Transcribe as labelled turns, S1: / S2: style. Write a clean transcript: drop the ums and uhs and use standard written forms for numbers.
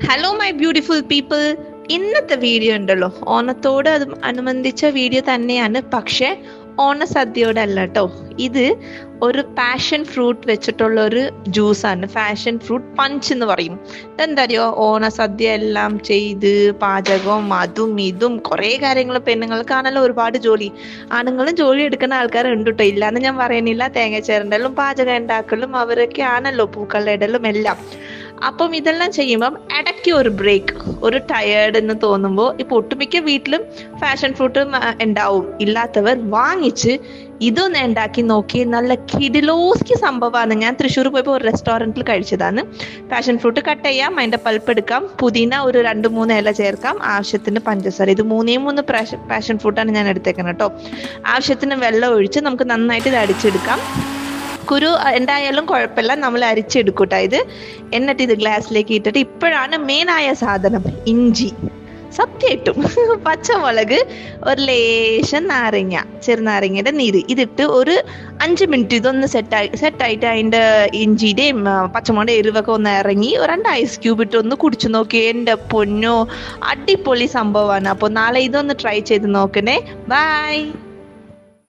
S1: Hello my beautiful people. ഇന്നത്തെ video ഉണ്ടല്ലോ ഓണത്തോട് അനുബന്ധിച്ച video തന്നെയാണ്, പക്ഷെ ഓണസദ്യയോടെ അല്ല കേട്ടോ. ഇത് ഒരു പാഷൻ ഫ്രൂട്ട് വെച്ചിട്ടുള്ള ഒരു ജ്യൂസാണ്, പാഷൻ ഫ്രൂട്ട് പഞ്ച് എന്ന് പറയും. ഇതെന്താ അറിയോ, ഓണസദ്യ എല്ലാം ചെയ്ത് പാചകവും അതും ഇതും കുറേ കാര്യങ്ങൾ. പെണ്ണുങ്ങൾക്കാണല്ലോ ഒരുപാട് ജോലി, ആണുങ്ങളും ജോലി എടുക്കുന്ന ആൾക്കാരുണ്ട് കേട്ടോ, ഇല്ലാന്ന് ഞാൻ പറയുന്നില്ല. തേങ്ങ ചേരണ്ടലും പാചകം ഉണ്ടാക്കലും അവരൊക്കെ ആണല്ലോ, പൂക്കളുടെ ഇടലും എല്ലാം. അപ്പം ഇതെല്ലാം ചെയ്യുമ്പം ഇടയ്ക്ക് ഒരു ബ്രേക്ക്, ഒരു ടയേർഡ് എന്ന് തോന്നുമ്പോൾ, ഇപ്പൊ ഒട്ടുമിക്ക വീട്ടിലും ഫാഷൻ ഫ്രൂട്ട് ഉണ്ടാവും. ഇല്ലാത്തവർ വാങ്ങിച്ച് ഇതൊന്ന് ഉണ്ടാക്കി നോക്കി. നല്ല കിഡിലോസ്കി സംഭവമാണ്. ഞാൻ തൃശ്ശൂർ പോയപ്പോൾ ഒരു റെസ്റ്റോറൻറ്റിൽ കഴിച്ചതാണ്. പാഷൻ ഫ്രൂട്ട് കട്ട് ചെയ്യാം, അതിൻ്റെ പൾപ്പ് എടുക്കാം, പുതിന ഒരു 2-3 ഇല ചേർക്കാം, ആവശ്യത്തിന് പഞ്ചസാര. ഇത് 3 പാഷൻ ഫ്രൂട്ടാണ് ഞാൻ എടുത്തേക്കുന്നത് കേട്ടോ. ആവശ്യത്തിന് വെള്ളം ഒഴിച്ച് നമുക്ക് നന്നായിട്ട് ഇത് അടിച്ചെടുക്കാം. കുരു എന്തായാലും കുഴപ്പമില്ല, നമ്മൾ അരിച്ചെടുക്കൂട്ടോ ഇത്. എന്നിട്ട് ഇത് ഗ്ലാസ്സിലേക്ക് ഇട്ടിട്ട്, ഇപ്പോഴാണ് മെയിനായ സാധനം ഇഞ്ചി, സത്യമായിട്ടും പച്ചമുളക്, ഒരു ലേശം നാരങ്ങ, ചെറുനാരങ്ങയുടെ നീര്, ഇതിട്ട് ഒരു 5 മിനിറ്റ് ഇതൊന്ന് സെറ്റായിട്ട് അതിൻ്റെ ഇഞ്ചിയുടെയും പച്ചമുളകിൻ്റെ എരിവൊക്കെ ഒന്ന് ഇറങ്ങി, 2 ഐസ് ക്യൂബ് ഇട്ട് ഒന്ന് കുടിച്ചു നോക്കി. എൻ്റെ പൊന്നോ, അടിപൊളി സംഭവമാണ്. അപ്പോൾ നാളെ ഇതൊന്ന് ട്രൈ ചെയ്ത് നോക്കണേ. ബൈ.